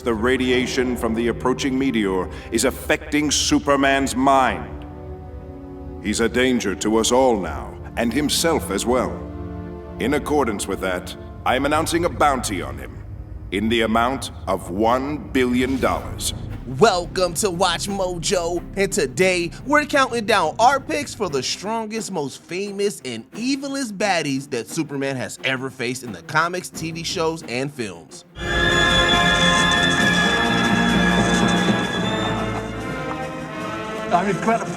the radiation from the approaching meteor is affecting Superman's mind. He's a danger to us all now, and himself as well. In accordance with that, I am announcing a bounty on him, in the amount of $1 billion. Welcome to Watch Mojo, and today we're counting down our picks for the strongest, most famous, and evilest baddies that Superman has ever faced in the comics, TV shows, and films. I'm incredible.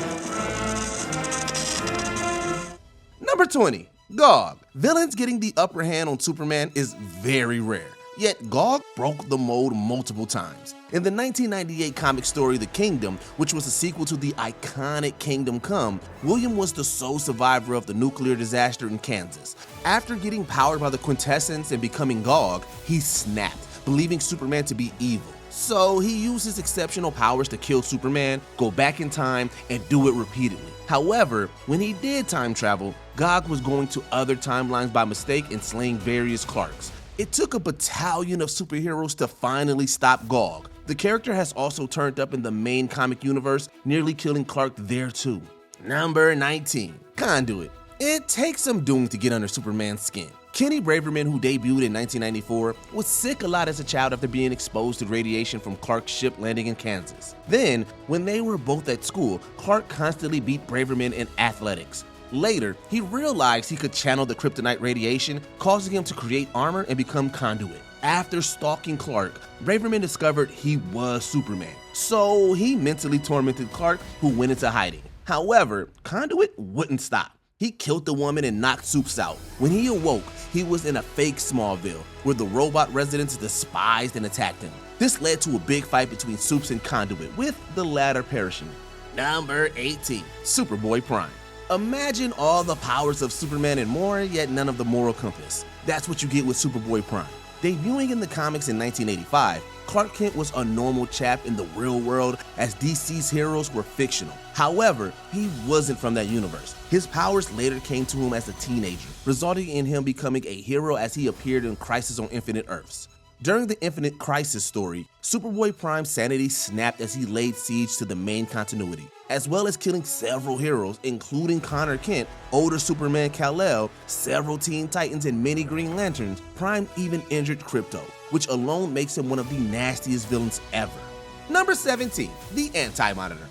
Number 20, Gog. Villains getting the upper hand on Superman is very rare. Yet Gog broke the mold multiple times. In the 1998 comic story The Kingdom, which was a sequel to the iconic Kingdom Come, William was the sole survivor of the nuclear disaster in Kansas. After getting powered by the quintessence and becoming Gog, he snapped, believing Superman to be evil. So he used his exceptional powers to kill Superman, go back in time, and do it repeatedly. However, when he did time travel, Gog was going to other timelines by mistake and slaying various Clarks. It took a battalion of superheroes to finally stop Gog. The character has also turned up in the main comic universe, nearly killing Clark there too. Number 19, Conduit. It takes some doing to get under Superman's skin. Kenny Braverman, who debuted in 1994, was sick a lot as a child after being exposed to radiation from Clark's ship landing in Kansas. Then, when they were both at school, Clark constantly beat Braverman in athletics. Later, he realized he could channel the kryptonite radiation, causing him to create armor and become Conduit. After stalking Clark, Braverman discovered he was Superman, so he mentally tormented Clark, who went into hiding. However, Conduit wouldn't stop. He killed the woman and knocked Supes out. When he awoke, he was in a fake Smallville, where the robot residents despised and attacked him. This led to a big fight between Supes and Conduit, with the latter perishing. Number 18, Superboy-Prime. Imagine all the powers of Superman and more, yet none of the moral compass. That's what you get with Superboy-Prime. Debuting in the comics in 1985, Clark Kent was a normal chap in the real world, as DC's heroes were fictional. However, he wasn't from that universe. His powers later came to him as a teenager, resulting in him becoming a hero as he appeared in Crisis on Infinite Earths. During the Infinite Crisis story, Superboy-Prime's sanity snapped as he laid siege to the main continuity, as well as killing several heroes, including Connor Kent, older Superman Kal-El, several Teen Titans, and many Green Lanterns. Prime even injured Krypto, which alone makes him one of the nastiest villains ever. Number 17, the Anti-Monitor.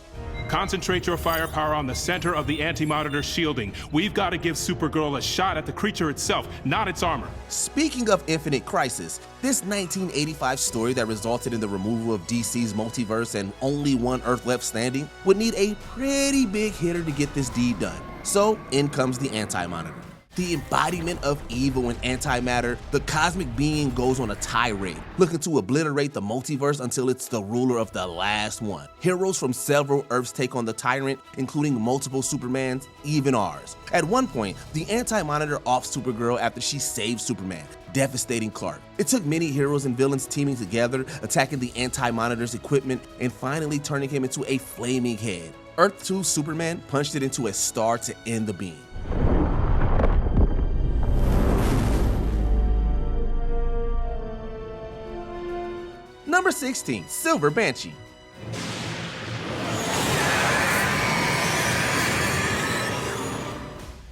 Concentrate your firepower on the center of the Anti-Monitor shielding. We've got to give Supergirl a shot at the creature itself, not its armor. Speaking of Infinite Crisis, this 1985 story that resulted in the removal of DC's multiverse and only one Earth left standing would need a pretty big hitter to get this deed done. So in comes the Anti-Monitor. The embodiment of evil and antimatter, the cosmic being goes on a tirade, looking to obliterate the multiverse until it's the ruler of the last one. Heroes from several Earths take on the tyrant, including multiple Supermans, even ours. At one point, the Anti-Monitor offs Supergirl after she saves Superman, devastating Clark. It took many heroes and villains teaming together, attacking the Anti-Monitor's equipment, and finally turning him into a flaming head. Earth 2 Superman punched it into a star to end the beam. Number 16, Silver Banshee.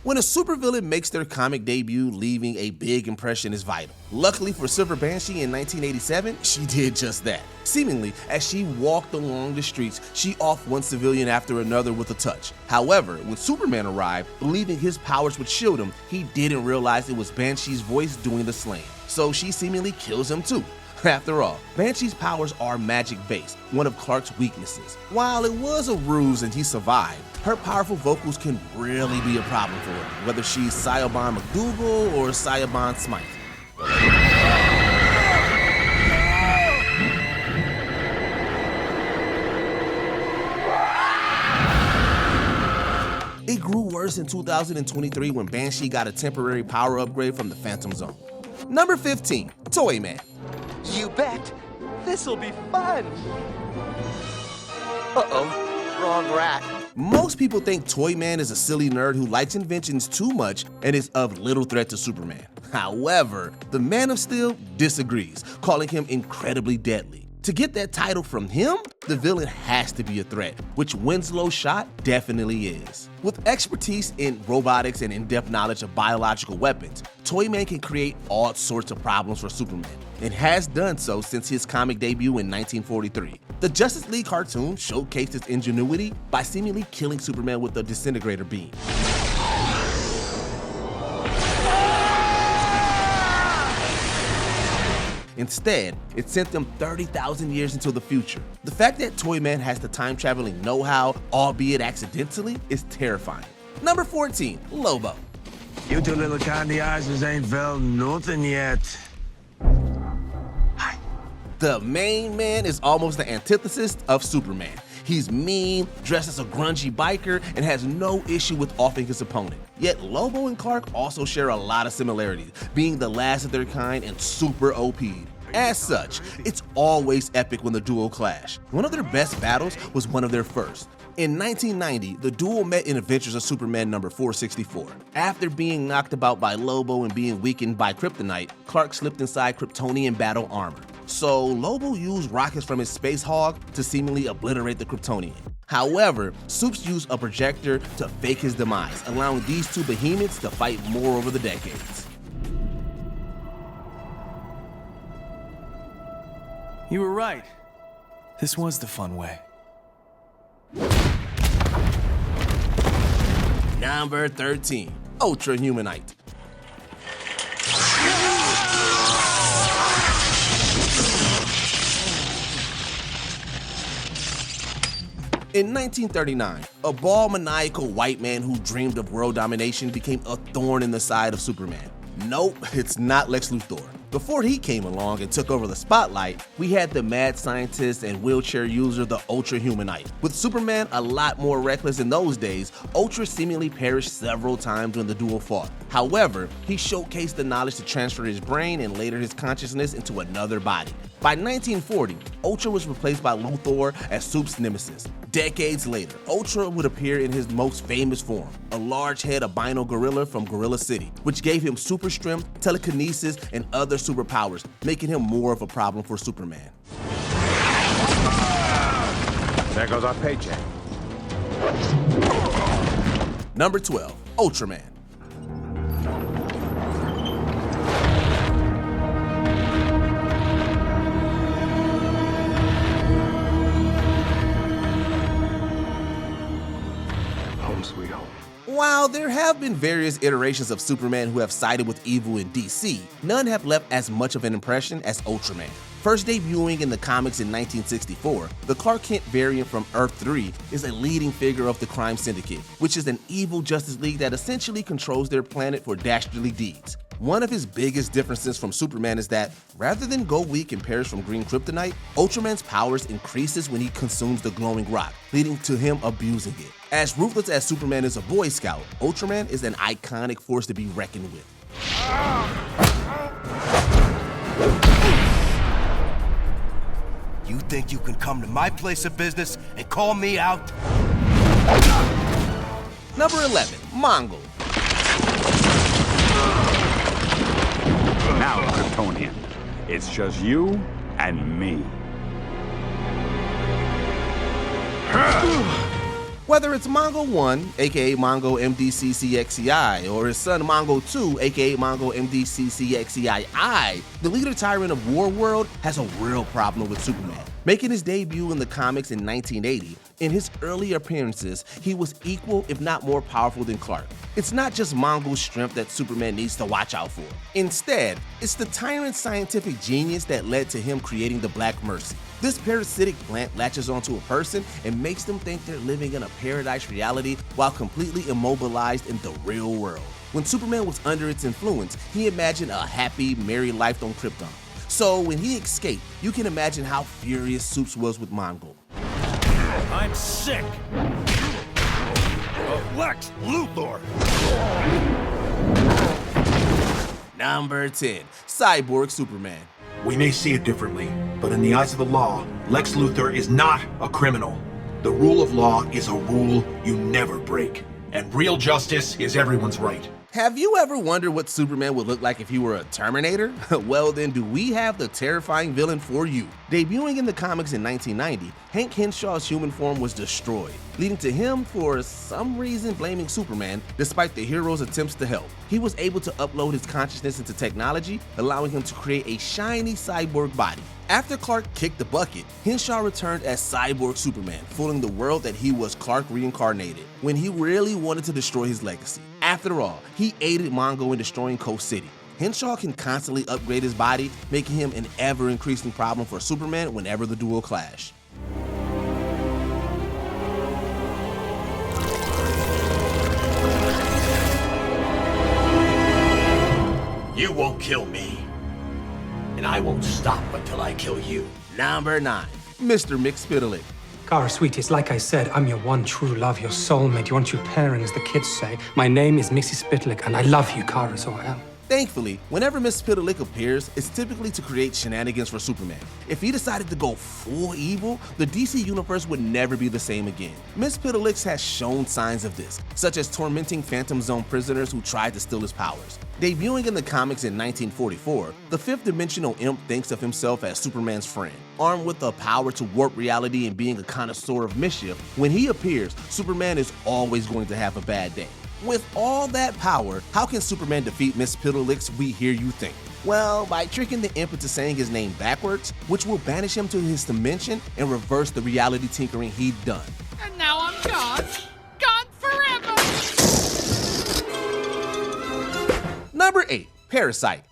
When a supervillain makes their comic debut, leaving a big impression is vital. Luckily for Silver Banshee in 1987, she did just that. Seemingly, as she walked along the streets, she offed one civilian after another with a touch. However, when Superman arrived, believing his powers would shield him, he didn't realize it was Banshee's voice doing the slaying. So she seemingly kills him too. After all, Banshee's powers are magic-based, one of Clark's weaknesses. While it was a ruse and he survived, her powerful vocals can really be a problem for her, whether she's Sayabon McDougal or Sayabon Smythe. It grew worse in 2023 when Banshee got a temporary power upgrade from the Phantom Zone. Number 15, Toyman. You bet. This'll be fun. Uh-oh, wrong rack. Most people think Toyman is a silly nerd who likes inventions too much and is of little threat to Superman. However, the Man of Steel disagrees, calling him incredibly deadly. To get that title from him, the villain has to be a threat, which Winslow's shot definitely is. With expertise in robotics and in-depth knowledge of biological weapons, Toyman can create all sorts of problems for Superman, and has done so since his comic debut in 1943. The Justice League cartoon showcased his ingenuity by seemingly killing Superman with a disintegrator beam. Instead, it sent them 30,000 years into the future. The fact that Toyman has the time-traveling know-how, albeit accidentally, is terrifying. Number 14, Lobo. You two little candy eyes ain't felt nothing yet. The main man is almost the antithesis of Superman. He's mean, dressed as a grungy biker, and has no issue with offing his opponent. Yet Lobo and Clark also share a lot of similarities, being the last of their kind and super OP'd. As such, it's always epic when the duo clash. One of their best battles was one of their first. In 1990, the duo met in Adventures of Superman number 464. After being knocked about by Lobo and being weakened by Kryptonite, Clark slipped inside Kryptonian battle armor. So Lobo used rockets from his space hog to seemingly obliterate the Kryptonian. However, Supes used a projector to fake his demise, allowing these two behemoths to fight more over the decades. You were right. This was the fun way. Number 13, Ultra-Humanite. In 1939, a bald, maniacal white man who dreamed of world domination became a thorn in the side of Superman. Nope, it's not Lex Luthor. Before he came along and took over the spotlight, we had the mad scientist and wheelchair user, the Ultra-Humanite. With Superman a lot more reckless in those days, Ultra seemingly perished several times when the duo fought. However, he showcased the knowledge to transfer his brain and later his consciousness into another body. By 1940, Ultra was replaced by Luthor as Supes' nemesis. Decades later, Ultra would appear in his most famous form, a large head albino gorilla from Gorilla City, which gave him super strength, telekinesis, and other superpowers, making him more of a problem for Superman. There goes our paycheck. Number 12, Ultraman. While there have been various iterations of Superman who have sided with evil in DC, none have left as much of an impression as Ultraman. First debuting in the comics in 1964, the Clark Kent variant from Earth 3 is a leading figure of the crime syndicate, which is an evil Justice League that essentially controls their planet for dastardly deeds. One of his biggest differences from Superman is that, rather than go weak and perish from green kryptonite, Ultraman's powers increases when he consumes the glowing rock, leading to him abusing it. As ruthless as Superman is a Boy Scout, Ultraman is an iconic force to be reckoned with. You think you can come to my place of business and call me out? Number 11, Mongul. Now, Kryptonian, it's just you and me. Whether it's Mongul 1, aka Mongul MDCCXCI, or his son Mongul 2, aka Mongul MDCCXCII, the leader tyrant of Warworld has a real problem with Superman. Making his debut in the comics in 1980, in his early appearances, he was equal if not more powerful than Clark. It's not just Mongul's strength that Superman needs to watch out for. Instead, it's the tyrant's scientific genius that led to him creating the Black Mercy. This parasitic plant latches onto a person and makes them think they're living in a paradise reality while completely immobilized in the real world. When Superman was under its influence, he imagined a happy, merry life on Krypton. So when he escaped, you can imagine how furious Supes was with Mongul. I'm sick of Lex Luthor. Number 10, Cyborg Superman. We may see it differently, but in the eyes of the law, Lex Luthor is not a criminal. The rule of law is a rule you never break, and real justice is everyone's right. Have you ever wondered what Superman would look like if he were a Terminator? Well then, do we have the terrifying villain for you. Debuting in the comics in 1990, Hank Henshaw's human form was destroyed, leading to him, for some reason, blaming Superman despite the hero's attempts to help. He was able to upload his consciousness into technology, allowing him to create a shiny cyborg body. After Clark kicked the bucket, Henshaw returned as Cyborg Superman, fooling the world that he was Clark reincarnated, when he really wanted to destroy his legacy. After all, he aided Mongul in destroying Coast City. Henshaw can constantly upgrade his body, making him an ever-increasing problem for Superman whenever the duo clash. You won't kill me. And I won't stop until I kill you. Number 9. Mr. Mxyzptlk. Kara, sweetie, it's like I said, I'm your one true love, your soulmate, your one true pairing, as the kids say. My name is Mxyzptlk, and I love you, Kara, so I am. Thankfully, whenever Mxyzptlk appears, it's typically to create shenanigans for Superman. If he decided to go full evil, the DC universe would never be the same again. Mxyzptlk has shown signs of this, such as tormenting Phantom Zone prisoners who tried to steal his powers. Debuting in the comics in 1944, the fifth-dimensional imp thinks of himself as Superman's friend. Armed with the power to warp reality and being a connoisseur of mischief, when he appears, Superman is always going to have a bad day. With all that power, how can Superman defeat Mxyzptlk's We Hear You Think? Well, by tricking the imp into saying his name backwards, which will banish him to his dimension and reverse the reality tinkering he'd done. And now I'm gone. Gone forever! Number 8. Parasite.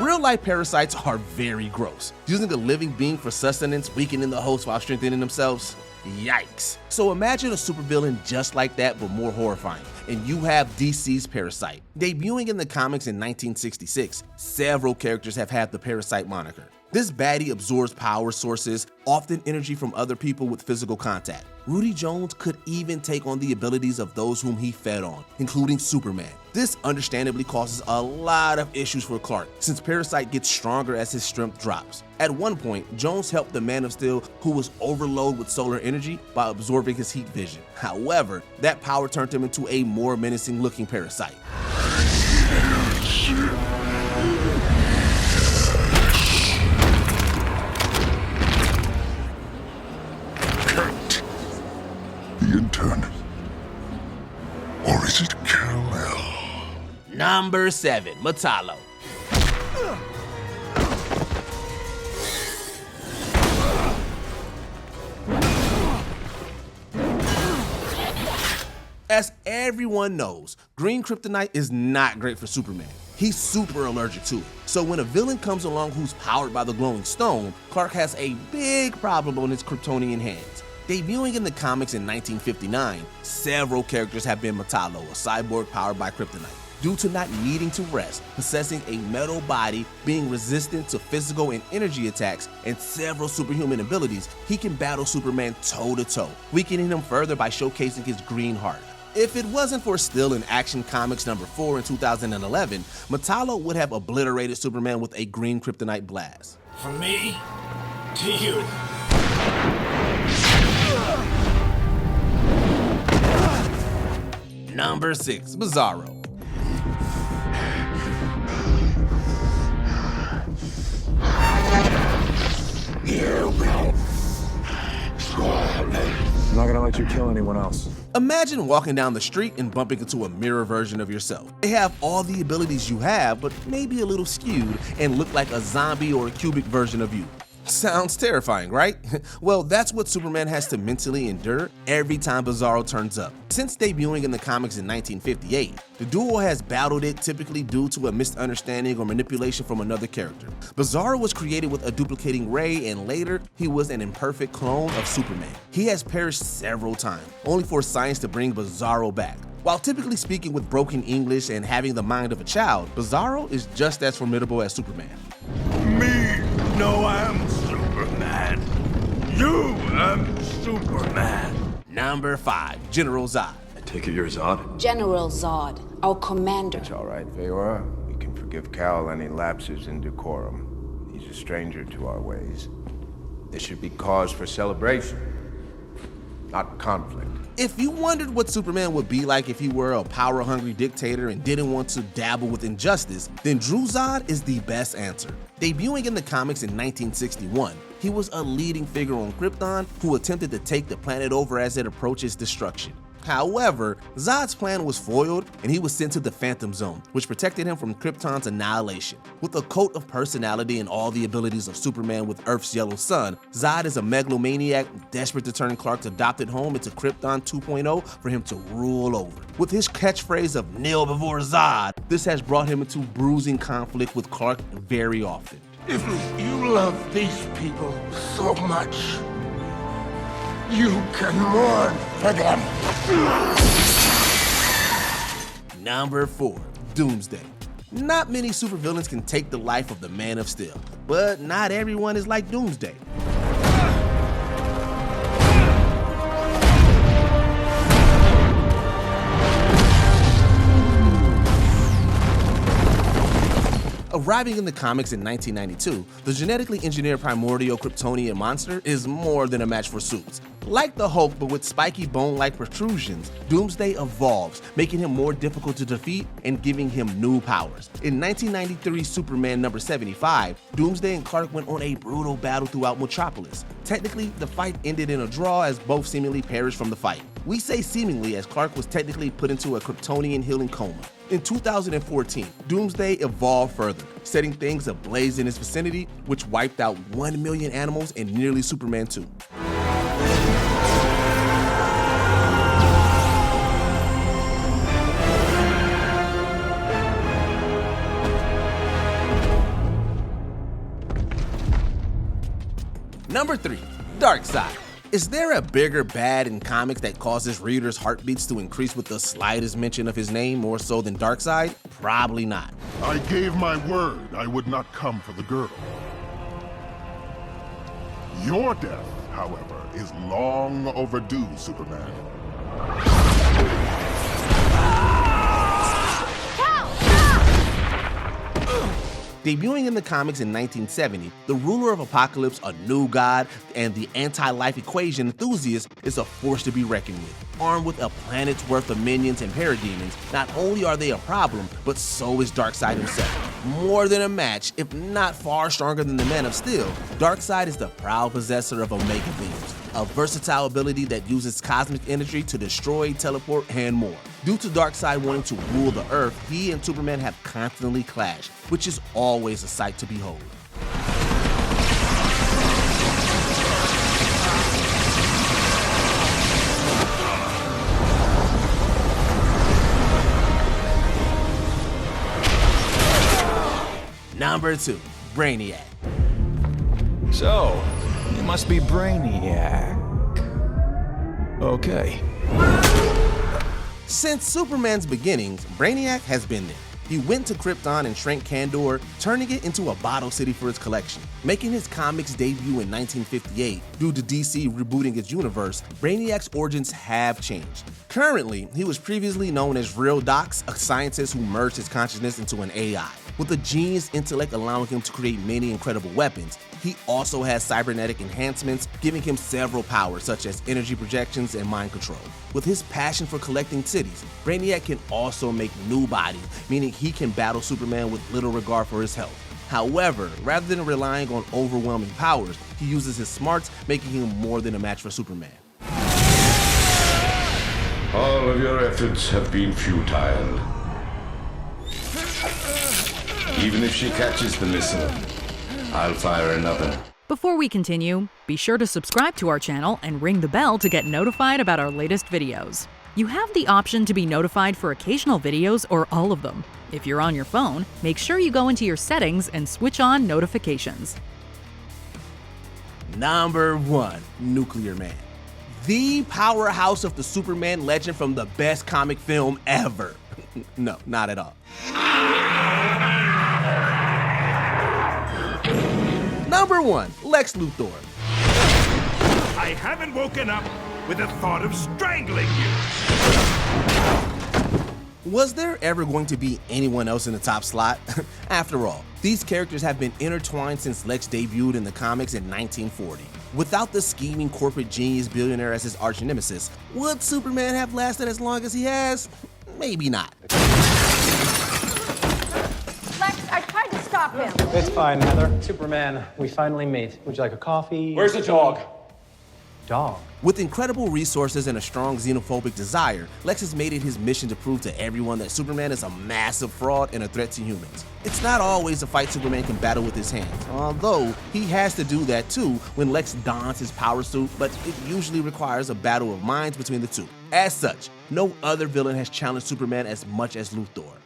Real-life parasites are very gross. Using a living being for sustenance, weakening the host while strengthening themselves? Yikes. So imagine a supervillain just like that but more horrifying, and you have DC's Parasite. Debuting in the comics in 1966, several characters have had the Parasite moniker. This baddie absorbs power sources, often energy from other people with physical contact. Rudy Jones could even take on the abilities of those whom he fed on, including Superman. This understandably causes a lot of issues for Clark, since Parasite gets stronger as his strength drops. At one point, Jones helped the Man of Steel, who was overloaded with solar energy, by absorbing his heat vision. However, that power turned him into a more menacing looking Parasite. The intern. Or is it Kal-El? Number 7. Metallo. As everyone knows, green kryptonite is not great for Superman. He's super allergic to it. So when a villain comes along who's powered by the glowing stone, Clark has a big problem on his Kryptonian hands. Debuting in the comics in 1959, several characters have been Metallo, a cyborg powered by kryptonite. Due to not needing to rest, possessing a metal body, being resistant to physical and energy attacks, and several superhuman abilities, he can battle Superman toe-to-toe, weakening him further by showcasing his green heart. If it wasn't for Still in Action Comics number 4 in 2011, Metallo would have obliterated Superman with a green kryptonite blast. From me to you. Number 6. Bizarro. I'm not gonna let you kill anyone else. Imagine walking down the street and bumping into a mirror version of yourself. They have all the abilities you have, but maybe a little skewed and look like a zombie or a cubic version of you. Sounds terrifying, right? Well, that's what Superman has to mentally endure every time Bizarro turns up. Since debuting in the comics in 1958, the duo has battled it, typically due to a misunderstanding or manipulation from another character. Bizarro was created with a duplicating ray, and later, he was an imperfect clone of Superman. He has perished several times, only for science to bring Bizarro back. While typically speaking with broken English and having the mind of a child, Bizarro is just as formidable as Superman. Me, no, I'm Superman. You am Superman. Number 5. General Zod. I take it you're Zod? General Zod, our commander. It's all right, Veora. We can forgive Kal any lapses in decorum. He's a stranger to our ways. This should be cause for celebration, not conflict. If you wondered what Superman would be like if he were a power-hungry dictator and didn't want to dabble with injustice, then Drew Zod is the best answer. Debuting in the comics in 1961, he was a leading figure on Krypton who attempted to take the planet over as it approaches destruction. However, Zod's plan was foiled and he was sent to the Phantom Zone, which protected him from Krypton's annihilation. With a cult of personality and all the abilities of Superman with Earth's yellow sun, Zod is a megalomaniac desperate to turn Clark's adopted home into Krypton 2.0 for him to rule over. With his catchphrase of "kneel before Zod," this has brought him into bruising conflict with Clark very often. If you love these people so much, you can mourn for them. Number 4. Doomsday. Not many supervillains can take the life of the Man of Steel, but not everyone is like Doomsday. Arriving in the comics in 1992, the genetically engineered primordial Kryptonian monster is more than a match for suits. Like the Hulk, but with spiky bone-like protrusions, Doomsday evolves, making him more difficult to defeat and giving him new powers. In 1993 Superman number 75, Doomsday and Clark went on a brutal battle throughout Metropolis. Technically, the fight ended in a draw as both seemingly perished from the fight. We say seemingly as Clark was technically put into a Kryptonian healing coma. In 2014, Doomsday evolved further, setting things ablaze in his vicinity, which wiped out 1 million animals and nearly Superman 2. Number 3. Darkseid. Is there a bigger bad in comics that causes readers' heartbeats to increase with the slightest mention of his name more so than Darkseid? Probably not. I gave my word I would not come for the girl. Your death, however, is long overdue, Superman. Debuting in the comics in 1970, the ruler of Apocalypse, a new god, and the anti-life equation enthusiast is a force to be reckoned with. Armed with a planet's worth of minions and parademons, not only are they a problem, but so is Darkseid himself. More than a match, if not far stronger than the Man of Steel, Darkseid is the proud possessor of Omega Beams, a versatile ability that uses cosmic energy to destroy, teleport, and more. Due to Darkseid wanting to rule the Earth, he and Superman have constantly clashed, which is always a sight to behold. Number 2. Brainiac. So, you must be Brainiac. Okay. Since Superman's beginnings, Brainiac has been there. He went to Krypton and shrank Kandor, turning it into a bottle city for its collection. Making his comics debut in 1958, due to DC rebooting its universe, Brainiac's origins have changed. Currently, he was previously known as Real Dox, a scientist who merged his consciousness into an AI. With a genius intellect allowing him to create many incredible weapons, he also has cybernetic enhancements, giving him several powers such as energy projections and mind control. With his passion for collecting cities, Brainiac can also make new bodies, meaning he can battle Superman with little regard for his health. However, rather than relying on overwhelming powers, he uses his smarts, making him more than a match for Superman. All of your efforts have been futile. Even if she catches the missile, I'll fire another. Before we continue, be sure to subscribe to our channel and ring the bell to get notified about our latest videos. You have the option to be notified for occasional videos or all of them. If you're on your phone, make sure you go into your settings and switch on notifications. Number 1. Nuclear Man. The powerhouse of the Superman legend from the best comic film ever. No, not at all. Number 1. Lex Luthor. I haven't woken up with the thought of strangling you. Was there ever going to be anyone else in the top slot? After all, these characters have been intertwined since Lex debuted in the comics in 1940. Without the scheming corporate genius billionaire as his arch nemesis, would Superman have lasted as long as he has? Maybe not. Lex, I tried to stop him. It's fine, Heather. Superman, we finally meet. Would you like a coffee? Where's the dog? Dog? With incredible resources and a strong xenophobic desire, Lex has made it his mission to prove to everyone that Superman is a massive fraud and a threat to humans. It's not always a fight Superman can battle with his hands, although he has to do that too when Lex dons his power suit, but it usually requires a battle of minds between the two. As such, no other villain has challenged Superman as much as Luthor.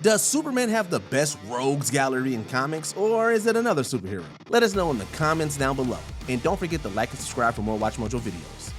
Does Superman have the best rogues gallery in comics, or is it another superhero? Let us know in the comments down below. And don't forget to like and subscribe for more WatchMojo videos.